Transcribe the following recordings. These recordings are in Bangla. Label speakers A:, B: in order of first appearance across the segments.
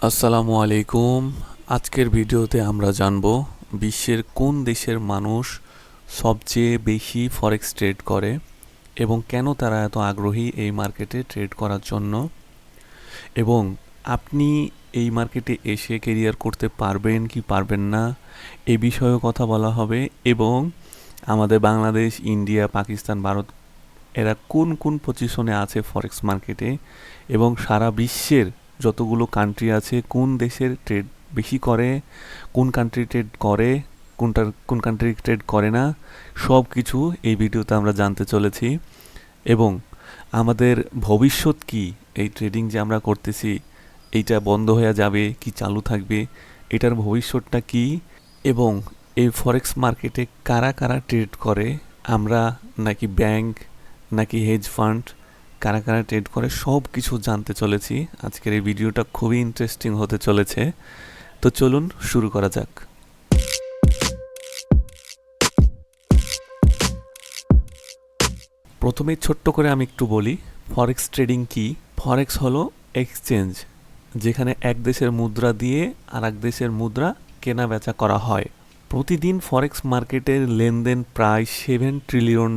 A: আসসালামু আলাইকুম। আজকের ভিডিওতে আমরা জানব বিশ্বের কোন দেশের মানুষ সবচেয়ে বেশি ফরেক্স ট্রেড করে এবং কেন তারা এত আগ্রহী এই মার্কেটে ট্রেড করার জন্য, এবং আপনি এই মার্কেটে এসে কেরিয়ার করতে পারবেন কি পারবেন না এই বিষয়েও কথা বলা হবে। এবং আমাদের বাংলাদেশ, ইন্ডিয়া, পাকিস্তান, ভারত এরা কোন কোন পজিশনে আছে ফরেক্স মার্কেটে, এবং সারা বিশ্বের যতগুলো কান্ট্রি আছে কোন দেশের ট্রেড বেশি করে, কোন কান্ট্রি ট্রেড করে, কোন কান্ট্রি ট্রেড করে না, সব কিছু এই ভিডিওতে আমরা জানতে চলেছি। এবং আমাদের ভবিষ্যৎ কি, এই ট্রেডিং যে আমরা করতেছি এইটা বন্ধ হয়ে যাবে কি চালু থাকবে, এটার ভবিষ্যৎটা কি, এবং এই ফরেক্স মার্কেটে কারা কারা ট্রেড করে, আমরা নাকি ব্যাংক নাকি হেজ ফান্ড, কারা কারা ট্রেড করে, সব কিছু জানতে চলেছি। আজকের এই ভিডিওটা খুবই ইন্টারেস্টিং হতে চলেছে। তো চলুন শুরু করা যাক। প্রথমেই ছোট্ট করে আমি একটু বলি ফরেক্স ট্রেডিং কি। ফরেক্স হলো এক্সচেঞ্জ, যেখানে এক দেশের মুদ্রা দিয়ে আর এক দেশের মুদ্রা কেনা বেচা করা হয়। প্রতিদিন ফরেক্স মার্কেটের লেনদেন প্রায় $7 ট্রিলিয়ন,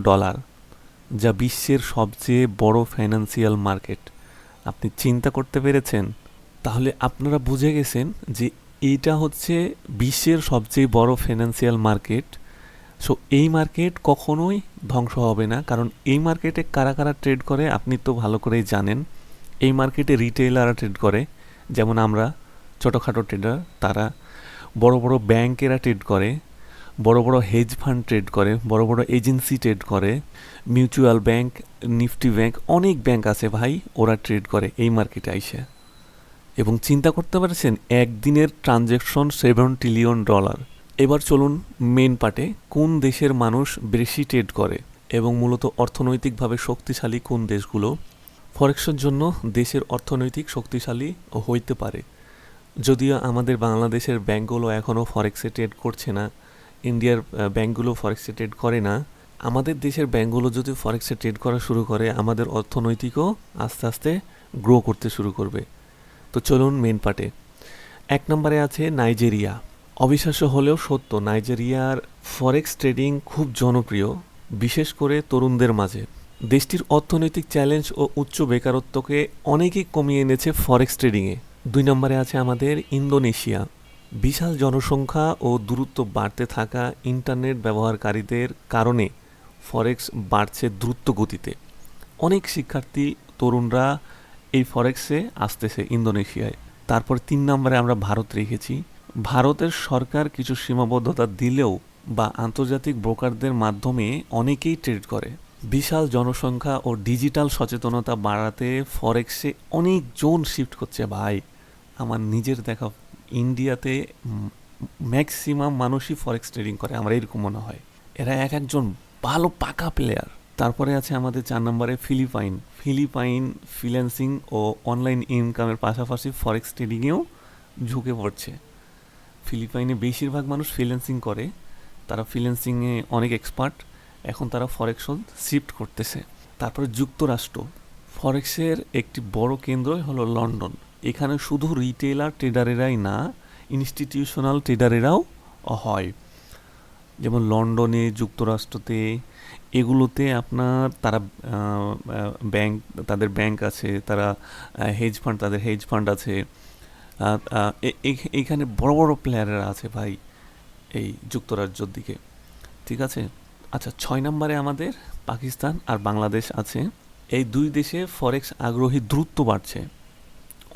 A: যা বিশ্বের সবচেয়ে বড় ফাইন্যান্সিয়াল মার্কেট। আপনি চিন্তা করতে পেরেছেন? তাহলে আপনারা বুঝে গেছেন যে এইটা হচ্ছে বিশ্বের সবচেয়ে বড় ফাইন্যান্সিয়াল মার্কেট। সো এই মার্কেট কখনোই ধ্বংস হবে না, কারণ এই মার্কেটে কারা কারা ট্রেড করে আপনি তো ভালো করেই জানেন। এই মার্কেটে রিটেইলাররা ট্রেড করে, যেমন আমরা ছোটোখাটো ট্রেডার। তারা বড় বড় ব্যাংকেরা ট্রেড করে, বড় বড় হেজ ফান্ড ট্রেড করে, বড় বড় এজেন্সি ট্রেড করে, মিউচুয়াল ব্যাংক, নিফটি ব্যাংক, অনেক ব্যাংক আছে ভাই, ওরা ট্রেড করে এই মার্কেটে আইসে। এবং চিন্তা করতে পারছেন একদিনের ট্রানজ্যাকশন $7 ট্রিলিয়ন। এবার চলুন মেন পার্টে, কোন দেশের মানুষ বেশি ট্রেড করে এবং মূলত অর্থনৈতিকভাবে শক্তিশালী কোন দেশগুলো। ফরেক্সের জন্য দেশের অর্থনৈতিক শক্তিশালী হইতে পারে, যদিও আমাদের বাংলাদেশের ব্যাংকগুলো এখনও ফরেক্সে ট্রেড করছে না, ইন্ডিয়ার ব্যাংকগুলো ফরেক্সে ট্রেড করে না। আমাদের দেশের ব্যাংকগুলো যদি ফরেক্সে ট্রেড করা শুরু করে, আমাদের অর্থনৈতিকও আস্তে আস্তে গ্রো করতে শুরু করবে। তো চলুন মেন পার্টে। 1 নম্বরে আছে নাইজেরিয়া। অবিশ্বাস্য হলেও সত্য, নাইজেরিয়ার ফরেক্স ট্রেডিং খুব জনপ্রিয়, বিশেষ করে তরুণদের মাঝে। দেশটির অর্থনৈতিক চ্যালেঞ্জ ও উচ্চ বেকারত্বকে অনেকেই কমিয়ে এনেছে ফরেক্স ট্রেডিংয়ে। 2 নম্বরে আছে আমাদের ইন্দোনেশিয়া। বিশাল জনসংখ্যা ও দূরত্ব বাড়তে থাকা ইন্টারনেট ব্যবহারকারীদের কারণে ফরেক্স বাড়ছে দ্রুত গতিতে। অনেক শিক্ষার্থী তরুণরা এই ফরেক্সে আসতেছে ইন্দোনেশিয়ায়। তারপর 3 নম্বরে আমরা ভারত রেখেছি। ভারতের সরকার কিছু সীমাবদ্ধতা দিলেও বা আন্তর্জাতিক ব্রোকারদের মাধ্যমে অনেকেই ট্রেড করে। বিশাল জনসংখ্যা ও ডিজিটাল সচেতনতা বাড়াতে ফরেক্সে অনেকজন শিফট করছে ভাই। আমার নিজের দেখা ইন্ডিয়াতে ম্যাক্সিমাম মানুষই ফরেক্স ট্রেডিং করে, আমার এরকম মনে হয়। এরা এক একজন ভালো পাকা প্লেয়ার। তারপরে আছে আমাদের 4 নম্বরে ফিলিপাইন। ফ্রিল্যান্সিং ও অনলাইন ইনকামের পাশাপাশি ফরেক্স ট্রেডিংয়েও ঝুঁকে পড়ছে। ফিলিপাইনে বেশিরভাগ মানুষ ফ্রিল্যান্সিং করে, তারা ফ্রিল্যান্সিংয়ে অনেক এক্সপার্ট, এখন তারা ফরেক্সও শিফট করতেছে। তারপরে যুক্তরাষ্ট্র। ফরেক্সের একটি বড় কেন্দ্র হলো লন্ডন। এখানে শুধু রিটেইলার ট্রেডারেরাই না, ইনস্টিটিউশনাল ট্রেডারেরাও হয়। যেমন লন্ডনে, যুক্তরাষ্ট্রতে, এগুলোতে আপনার তারা ব্যাংক, তাদের ব্যাংক আছে, তারা হেজ ফান্ড, তাদের হেজ ফান্ড আছে। এইখানে বড় বড় প্লেয়াররা আছে ভাই এই যুক্তরাজ্যর দিকে, ঠিক আছে। আচ্ছা, 6 নম্বরে আমাদের পাকিস্তান আর বাংলাদেশ আছে। এই 2 দেশে ফরেক্স আগ্রহী দ্রুত বাড়ছে।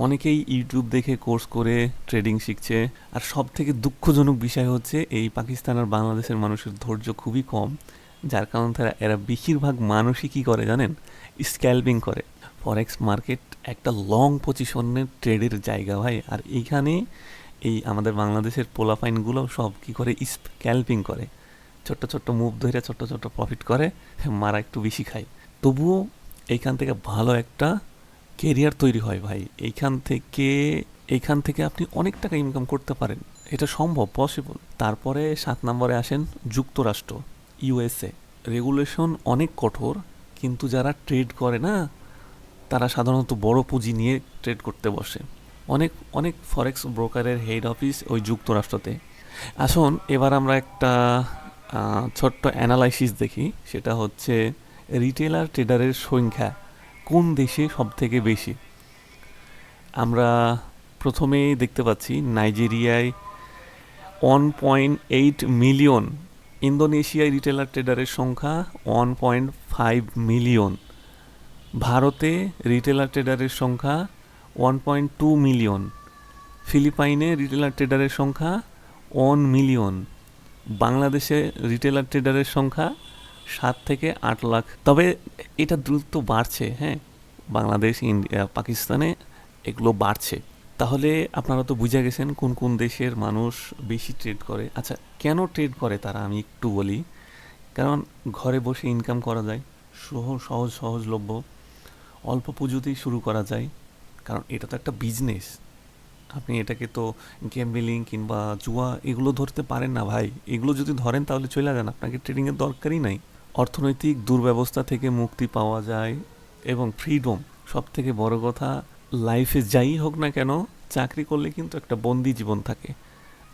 A: অনেকেই ইউটিউব দেখে কোর্স করে ট্রেডিং শিখছে। আর সব থেকে দুঃখজনক বিষয় হচ্ছে এই পাকিস্তান আর বাংলাদেশের মানুষের ধৈর্য খুবই কম, যার কারণে এরা বেশিরভাগ মানুষই কী করে জানেন, স্ক্যালপিং করে। ফরেক্স মার্কেট একটা লং পজিশনের ট্রেডের জায়গা ভাই, আর এইখানে এই আমাদের বাংলাদেশের পোলাফাইনগুলো সব কী করে, স্ক্যালপিং করে, ছোট্ট ছোট্ট মুভ ধরে ছোট্ট ছোট্ট প্রফিট করে, মারা একটু বেশি খায়। তবুও এইখান থেকে ভালো একটা কেরিয়ার তৈরি হয় ভাই। এইখান থেকে আপনি অনেক টাকা ইনকাম করতে পারেন, এটা সম্ভব, পসিবল। তারপরে 7 নম্বরে আসেন যুক্তরাষ্ট্র, ইউএসএ। রেগুলেশন অনেক কঠোর, কিন্তু যারা ট্রেড করে না, তারা সাধারণত বড় পুঁজি নিয়ে ট্রেড করতে বসে। অনেক অনেক ফরেক্স ব্রোকারের হেড অফিস ওই যুক্তরাষ্ট্রতে। আসুন এবার আমরা একটা ছোট্ট অ্যানালাইসিস দেখি, সেটা হচ্ছে রিটেলার ট্রেডারের সংখ্যা কোন দেশে সব থেকে বেশি। আমরা প্রথমেই দেখতে পাচ্ছি নাইজেরিয়ায় 1.8 মিলিয়ন, ইন্দোনেশিয়ায় রিটেলার ট্রেডারের সংখ্যা 1.5 মিলিয়ন, ভারতে রিটেলার ট্রেডারের সংখ্যা 1.2 মিলিয়ন, ফিলিপাইনে রিটেলার ট্রেডারের সংখ্যা 1 মিলিয়ন, বাংলাদেশে রিটেলার ট্রেডারের সংখ্যা 7 থেকে 8 লাখ। তবে এটা দ্রুত বাড়ছে, হ্যাঁ, বাংলাদেশ, ইন্ডিয়া, পাকিস্তানে এগুলো বাড়ছে। তাহলে আপনারা তো বুঝে গেছেন কোন কোন দেশের মানুষ বেশি ট্রেড করে। আচ্ছা, কেন ট্রেড করে তারা আমি একটু বলি। কারণ ঘরে বসে ইনকাম করা যায়, সহজলভ্য, অল্প পুঁজিতেই শুরু করা যায়। কারণ এটা তো একটা বিজনেস, আপনি এটাকে তো গ্যাম্বলিং কিংবা জুয়া এগুলো ধরতে পারেন না ভাই। এগুলো যদি ধরেন তাহলে চলে যান, আপনাকে ট্রেডিংয়ের দরকারই নাই। অর্থনৈতিক দুর্ব্যবস্থা থেকে মুক্তি পাওয়া যায় এবং ফ্রিডম, সব থেকে বড় কথা, লাইফে যাই হোক না কেন চাকরি করলে কিন্তু একটা বন্দি জীবন থাকে।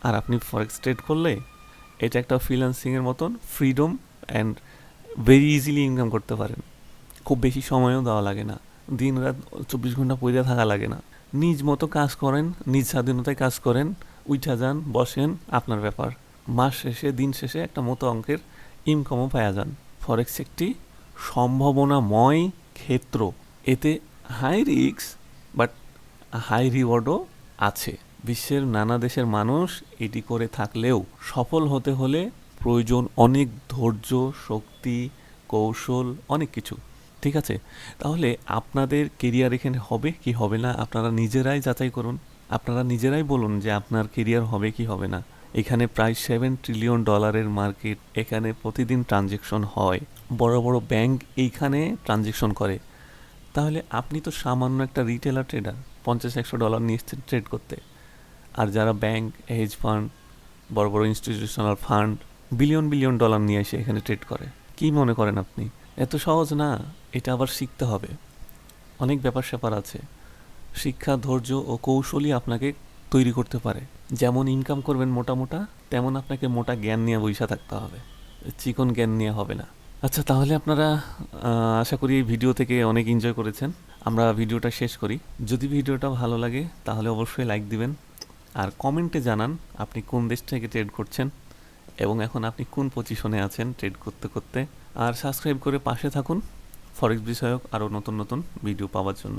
A: আর আপনি ফরেক্স ট্রেড করলে এটা একটা ফ্রিল্যান্সিংয়ের মতন freedom and very easily income করতে পারেন। খুব বেশি সময়ও দেওয়া লাগে না, দিন রাত 24 ঘন্টা পড়ে থাকা লাগে না। নিজ মতো কাজ করেন, নিজ স্বাধীনতায় কাজ করেন, উঠা যান, বসেন, আপনার ব্যাপার। মাস শেষে, দিন শেষে একটা মতো অঙ্কের ইনকামও পাওয়া যান। ফরেক্স একটি সম্ভাবনাময় ক্ষেত্র, এতে হাই রিস্ক বাট হাই রিওয়ার্ডও আছে। বিশ্বের নানা দেশের মানুষ এটি করে থাকলেও সফল হতে হলে প্রয়োজন অনেক ধৈর্য, শক্তি, কৌশল, অনেক কিছু। ঠিক আছে, তাহলে আপনাদের কেরিয়ার এখানে হবে কি হবে না আপনারা নিজেরাই যাচাই করুন। আপনারা নিজেরাই বলুন যে আপনার কেরিয়ার হবে কি হবে না। এখানে প্রায় $7 ট্রিলিয়ন মার্কেট, এখানে প্রতিদিন ট্রানজেকশন হয়, বড় বড় ব্যাংক এইখানে ট্রানজেকশন করে। তাহলে আপনি তো সামান্য একটা রিটেলার ট্রেডার, $50-100 নিয়ে এসছেন ট্রেড করতে। আর যারা ব্যাংক, হেজ ফান্ড, বড় বড় institutional fund billion billion dollar নিয়ে এসে এখানে ট্রেড করে। কি মনে করেন আপনি এত সহজ না? এটা আবার শিখতে হবে, অনেক ব্যাপার স্যাপার আছে। শিক্ষা, ধৈর্য ও কৌশলই আপনাকে তৈরি করতে পারে। যেমন ইনকাম করবেন মোটা মোটা, তেমন আপনাকে মোটা জ্ঞান নিয়ে বইসা থাকতে হবে, চিকন জ্ঞান নিয়ে হবে না। আচ্ছা, তাহলে আপনারা আশা করি এই ভিডিও থেকে অনেক এনজয় করেছেন। আমরা ভিডিওটা শেষ করি। যদি ভিডিওটা ভালো লাগে তাহলে অবশ্যই লাইক দিবেন, আর কমেন্টে জানান আপনি কোন দেশ থেকে ট্রেড করছেন এবং এখন আপনি কোন পজিশনে আছেন ট্রেড করতে করতে। আর সাবস্ক্রাইব করে পাশে থাকুন ফরেক্স বিষয়ক আরও নতুন নতুন ভিডিও পাওয়ার জন্য।